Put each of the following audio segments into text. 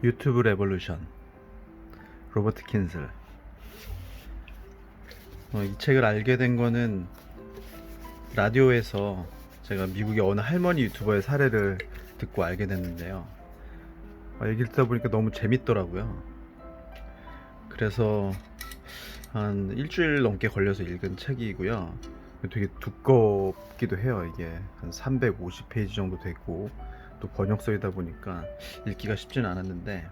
유튜브 레볼루션 로버트 킨슬. 이 책을 알게 된 거는 라디오에서 제가 미국의 어느 할머니 유튜버의 사례를 듣고 알게 됐는데요. 얘기 듣다 보니까 너무 재밌더라고요. 그래서 한 일주일 넘게 걸려서 읽은 책이고요. 되게 두껍기도 해요. 이게 한 350페이지 정도 되고, 또 번역서이다 보니까 읽기가 쉽지는 않았는데,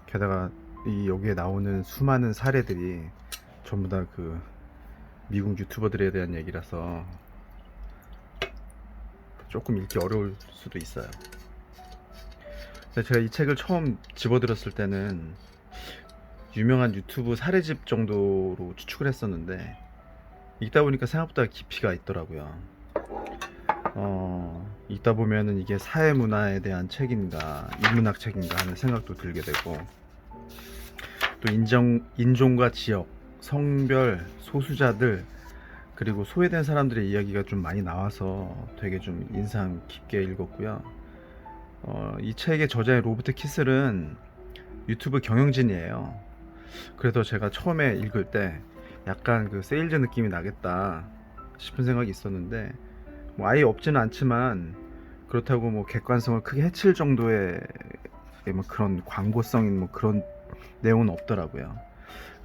게다가 여기에 나오는 수많은 사례들이 전부 다 그 미국 유튜버들에 대한 얘기라서 조금 읽기 어려울 수도 있어요. 제가 이 책을 처음 집어들었을 때는 유명한 유튜브 사례집 정도로 추측을 했었는데, 읽다 보니까 생각보다 깊이가 있더라고요. 읽다 보면은 이게 사회문화에 대한 책인가 인문학 책인가 하는 생각도 들게 되고, 또 인종과 지역, 성별, 소수자들, 그리고 소외된 사람들의 이야기가 좀 많이 나와서 되게 좀 인상 깊게 읽었고요. 이 책의 저자인 로버트 키슬은 유튜브 경영진이에요. 그래서 제가 처음에 읽을 때 약간 그 세일즈 느낌이 나겠다 싶은 생각이 있었는데, 뭐 아예 없지는 않지만 그렇다고 뭐 객관성을 크게 해칠 정도의 뭐 그런 광고성인 뭐 그런 내용은 없더라고요.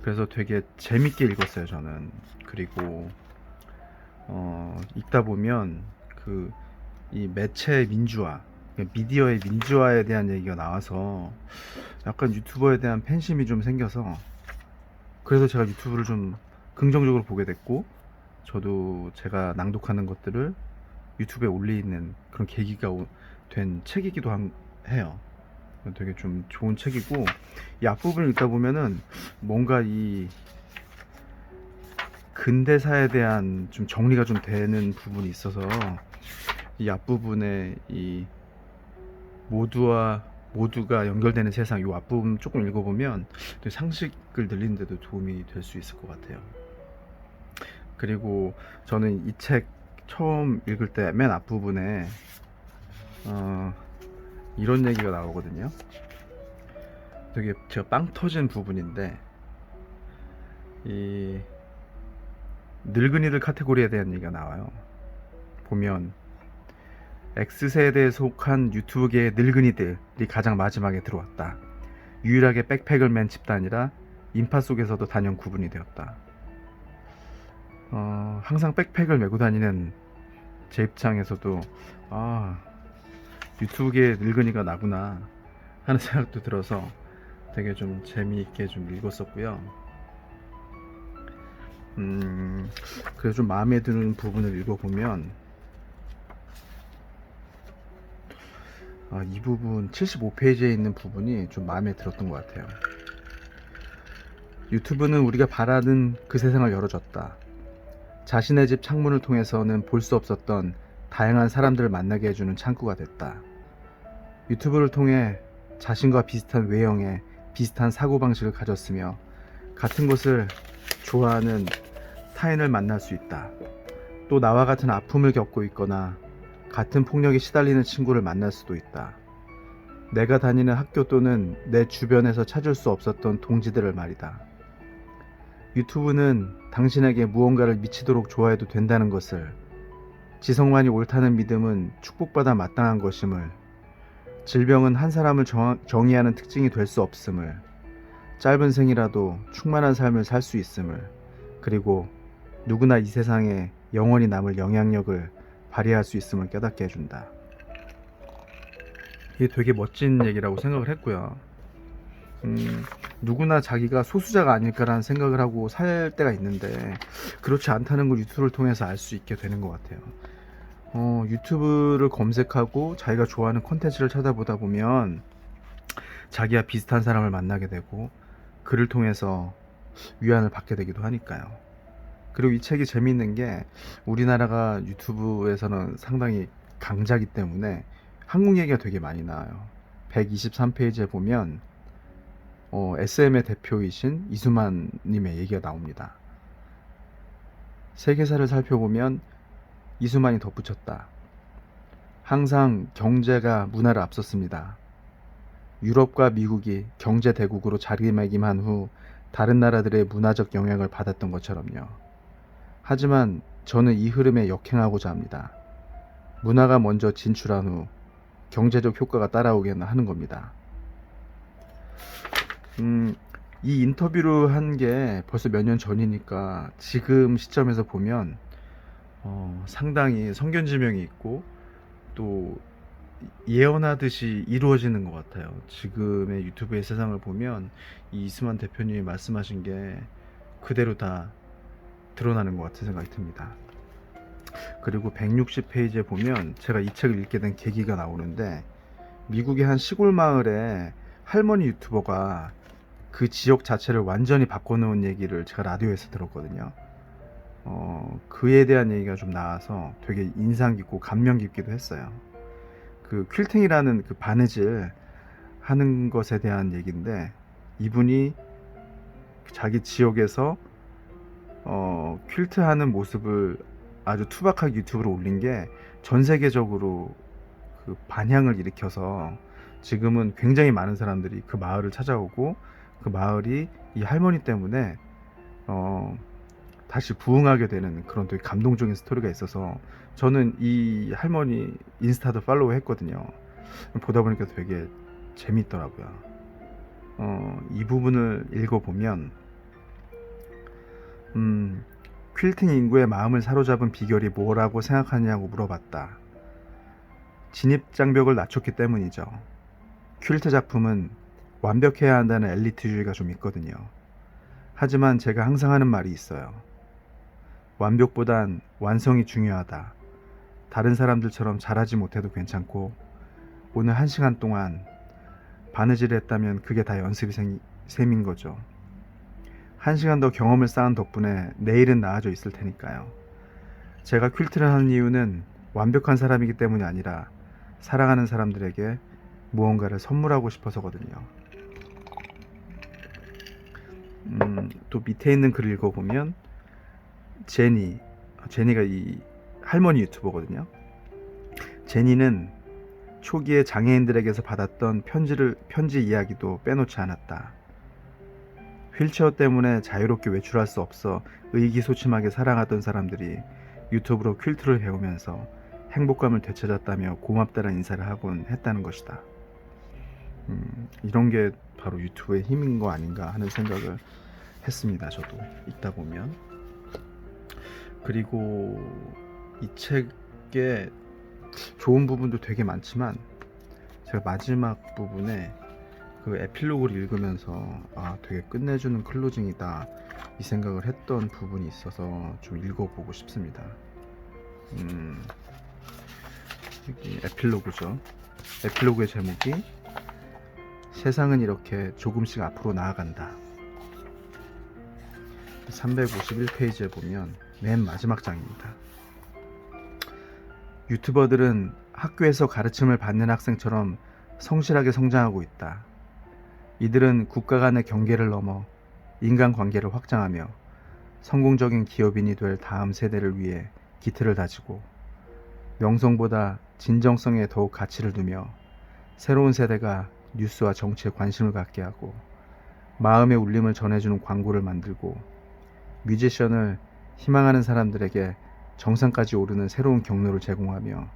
그래서 되게 재밌게 읽었어요, 저는. 그리고 읽다 보면 이 매체의 민주화, 미디어의 민주화에 대한 얘기가 나와서 약간 유튜버에 대한 팬심이 좀 생겨서, 그래서 제가 유튜브를 좀 긍정적으로 보게 됐고, 저도 제가 낭독하는 것들을 유튜브에 올리는 그런 계기가 된 책이기도 해요. 되게 좀 좋은 책이고, 이 앞부분을 읽다 보면은 뭔가 이 근대사에 대한 좀 정리가 좀 되는 부분이 있어서, 이 앞부분에 이 모두가 연결되는 세상, 이 앞부분 조금 읽어보면 또 상식을 늘리는 데도 도움이 될 수 있을 것 같아요. 그리고 저는 이 책 처음 읽을 때 맨 앞부분에 이런 얘기가 나오거든요. 되게 제가 빵 터진 부분인데, 이 늙은이들 카테고리에 대한 얘기가 나와요. 보면 X세대에 속한 유튜브계의 늙은이들이 가장 마지막에 들어왔다. 유일하게 백팩을 맨 집단이라 인파 속에서도 단연 구분이 되었다. 항상 백팩을 메고 다니는 제 입장에서도 유튜브계의 늙은이가 나구나 하는 생각도 들어서 되게 좀 재미있게 좀 읽었었고요. 그래서 좀 마음에 드는 부분을 읽어보면, 이 부분 75페이지에 있는 부분이 좀 마음에 들었던 것 같아요. 유튜브는 우리가 바라는 그 세상을 열어줬다. 자신의 집 창문을 통해서는 볼 수 없었던 다양한 사람들을 만나게 해주는 창구가 됐다. 유튜브를 통해 자신과 비슷한 외형에 비슷한 사고방식을 가졌으며 같은 것을 좋아하는 타인을 만날 수 있다. 또 나와 같은 아픔을 겪고 있거나 같은 폭력에 시달리는 친구를 만날 수도 있다. 내가 다니는 학교 또는 내 주변에서 찾을 수 없었던 동지들을 말이다. 유튜브는 당신에게 무언가를 미치도록 좋아해도 된다는 것을, 지성만이 옳다는 믿음은 축복받아 마땅한 것임을, 질병은 한 사람을 정의하는 특징이 될 수 없음을, 짧은 생이라도 충만한 삶을 살 수 있음을, 그리고 누구나 이 세상에 영원히 남을 영향력을 발휘할 수 있음을 깨닫게 해준다. 이게 되게 멋진 얘기라고 생각을 했고요. 누구나 자기가 소수자가 아닐까라는 생각을 하고 살 때가 있는데, 그렇지 않다는 걸 유튜브를 통해서 알 수 있게 되는 것 같아요. 유튜브를 검색하고 자기가 좋아하는 콘텐츠를 찾아보다 보면 자기와 비슷한 사람을 만나게 되고, 그를 통해서 위안을 받게 되기도 하니까요. 그리고 이 책이 재미있는 게, 우리나라가 유튜브에서는 상당히 강자기 때문에 한국 얘기가 되게 많이 나와요. 123페이지에 보면 SM의 대표이신 이수만 님의 얘기가 나옵니다. 세계사를 살펴보면 이수만이 덧붙였다. 항상 경제가 문화를 앞섰습니다. 유럽과 미국이 경제 대국으로 자리매김한 후 다른 나라들의 문화적 영향을 받았던 것처럼요. 하지만 저는 이 흐름에 역행하고자 합니다. 문화가 먼저 진출한 후 경제적 효과가 따라오게 하는 겁니다. 이 인터뷰를 한 게 벌써 몇 년 전이니까 지금 시점에서 보면 상당히 성견지명이 있고 또 예언하듯이 이루어지는 것 같아요. 지금의 유튜브의 세상을 보면 이 이스만 대표님이 말씀하신 게 그대로 다 드러나는 것 같은 생각이 듭니다. 그리고 160페이지에 보면 제가 이 책을 읽게 된 계기가 나오는데, 미국의 한 시골 마을에 할머니 유튜버가 그 지역 자체를 완전히 바꿔놓은 얘기를 제가 라디오에서 들었거든요. 그에 대한 얘기가 좀 나와서 되게 인상 깊고 감명 깊기도 했어요. 그 퀼팅이라는 그 바느질 하는 것에 대한 얘기인데, 이분이 자기 지역에서 퀼트 하는 모습을 아주 투박하게 유튜브로 올린 게 전 세계적으로 그 반향을 일으켜서 지금은 굉장히 많은 사람들이 그 마을을 찾아오고 그 마을이 이 할머니 때문에 다시 부흥하게 되는 그런 되게 감동적인 스토리가 있어서 저는 이 할머니 인스타도 팔로우 했거든요. 보다 보니까 되게 재밌더라고요. 이 부분을 읽어보면 퀼팅 인구의 마음을 사로잡은 비결이 뭐라고 생각하냐고 물어봤다. 진입장벽을 낮췄기 때문이죠. 퀼트 작품은 완벽해야 한다는 엘리트주의가 좀 있거든요. 하지만 제가 항상 하는 말이 있어요. 완벽보단 완성이 중요하다. 다른 사람들처럼 잘하지 못해도 괜찮고, 오늘 1시간 동안 바느질을 했다면 그게 다 연습이 셈인 거죠. 1시간 더 경험을 쌓은 덕분에 내일은 나아져 있을 테니까요. 제가 퀼트를 하는 이유는 완벽한 사람이기 때문이 아니라 사랑하는 사람들에게 무언가를 선물하고 싶어서거든요. 또 밑에 있는 글을 읽어보면 제니가 이 할머니 유튜버거든요. 제니는 초기에 장애인들에게서 받았던 편지 이야기도 빼놓지 않았다. 휠체어 때문에 자유롭게 외출할 수 없어 의기소침하게 살아가던 사람들이 유튜브로 퀼트를 배우면서 행복감을 되찾았다며 고맙다는 인사를 하곤 했다는 것이다. 이런 게 바로 유튜브의 힘인 거 아닌가 하는 생각을 했습니다. 저도 읽다 보면. 그리고 이 책에 좋은 부분도 되게 많지만 제가 마지막 부분에 그 에필로그를 읽으면서 되게 끝내주는 클로징이다 이 생각을 했던 부분이 있어서 좀 읽어보고 싶습니다. 여기 에필로그죠. 에필로그의 제목이 세상은 이렇게 조금씩 앞으로 나아간다. 351페이지에 보면 맨 마지막 장입니다. 유튜버들은 학교에서 가르침을 받는 학생처럼 성실하게 성장하고 있다. 이들은 국가 간의 경계를 넘어 인간관계를 확장하며 성공적인 기업인이 될 다음 세대를 위해 기틀을 다지고, 명성보다 진정성에 더욱 가치를 두며 새로운 세대가 뉴스와 정치에 관심을 갖게 하고, 마음의 울림을 전해주는 광고를 만들고, 뮤지션을 희망하는 사람들에게 정상까지 오르는 새로운 경로를 제공하며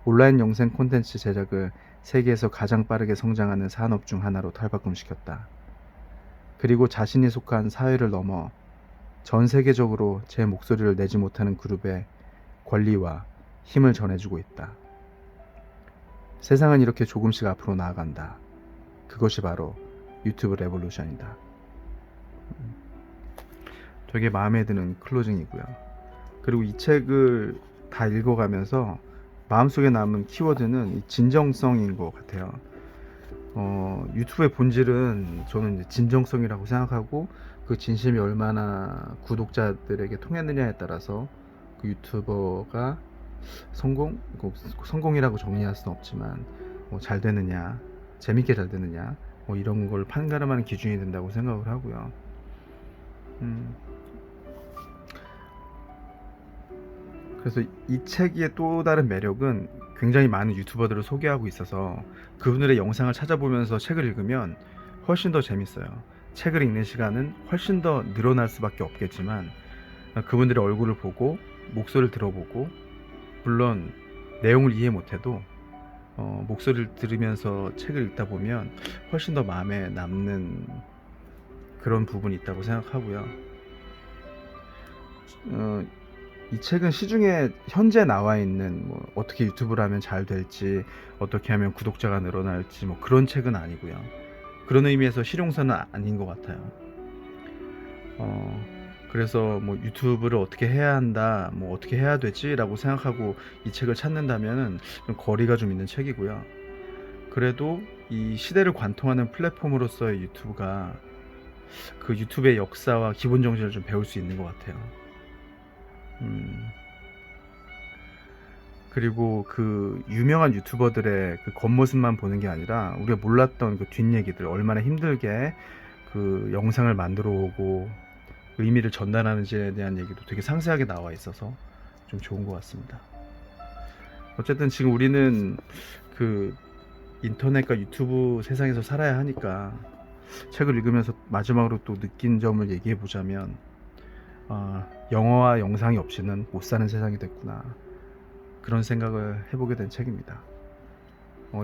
온라인 영상 콘텐츠 제작을 세계에서 가장 빠르게 성장하는 산업 중 하나로 탈바꿈시켰다. 그리고 자신이 속한 사회를 넘어 전 세계적으로 제 목소리를 내지 못하는 그룹의 권리와 힘을 전해주고 있다. 세상은 이렇게 조금씩 앞으로 나아간다. 그것이 바로 유튜브 레볼루션이다. 되게 마음에 드는 클로징이고요. 그리고 이 책을 다 읽어가면서 마음속에 남은 키워드는 이 진정성인 것 같아요. 유튜브의 본질은 저는 이제 진정성이라고 생각하고, 그 진심이 얼마나 구독자들에게 통했느냐에 따라서 그 유튜버가 성공이라고 정리할 수는 없지만 잘 되느냐, 재밌게 잘 되느냐, 이런 걸 판가름하는 기준이 된다고 생각을 하고요. 그래서 이 책의 또 다른 매력은 굉장히 많은 유튜버들을 소개하고 있어서 그분들의 영상을 찾아보면서 책을 읽으면 훨씬 더 재밌어요. 책을 읽는 시간은 훨씬 더 늘어날 수밖에 없겠지만 그분들의 얼굴을 보고 목소리를 들어보고 물론 내용을 이해 못해도 목소리를 들으면서 책을 읽다 보면 훨씬 더 마음에 남는 그런 부분이 있다고 생각하고요. 이 책은 시중에 현재 나와 있는 뭐 어떻게 유튜브를 하면 잘 될지, 어떻게 하면 구독자가 늘어날지 뭐 그런 책은 아니고요. 그런 의미에서 실용서는 아닌 것 같아요. 그래서 뭐 유튜브를 어떻게 해야 한다, 뭐 어떻게 해야 되지라고 생각하고 이 책을 찾는다면은 좀 거리가 좀 있는 책이고요. 그래도 이 시대를 관통하는 플랫폼으로서의 유튜브가 그 유튜브의 역사와 기본 정신을 좀 배울 수 있는 것 같아요. 그리고 그 유명한 유튜버들의 그 겉모습만 보는 게 아니라 우리가 몰랐던 그 뒷얘기들, 얼마나 힘들게 그 영상을 만들어 오고 의미를 전달하는지에 대한 얘기도 되게 상세하게 나와 있어서 좀 좋은 것 같습니다. 어쨌든 지금 우리는 그 인터넷과 유튜브 세상에서 살아야 하니까 책을 읽으면서 마지막으로 또 느낀 점을 얘기해 보자면, 영어와 영상이 없이는 못 사는 세상이 됐구나, 그런 생각을 해보게 된 책입니다.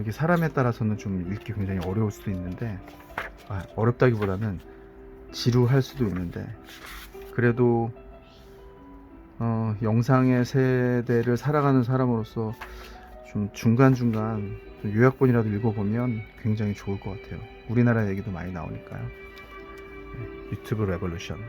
이게 사람에 따라서는 좀 읽기 굉장히 어려울 수도 있는데, 어렵다기보다는 지루할 수도 있는데, 그래도 영상의 세대를 살아가는 사람으로서 좀 중간중간 좀 요약본이라도 읽어보면 굉장히 좋을 것 같아요. 우리나라 얘기도 많이 나오니까요. 유튜브 레볼루션.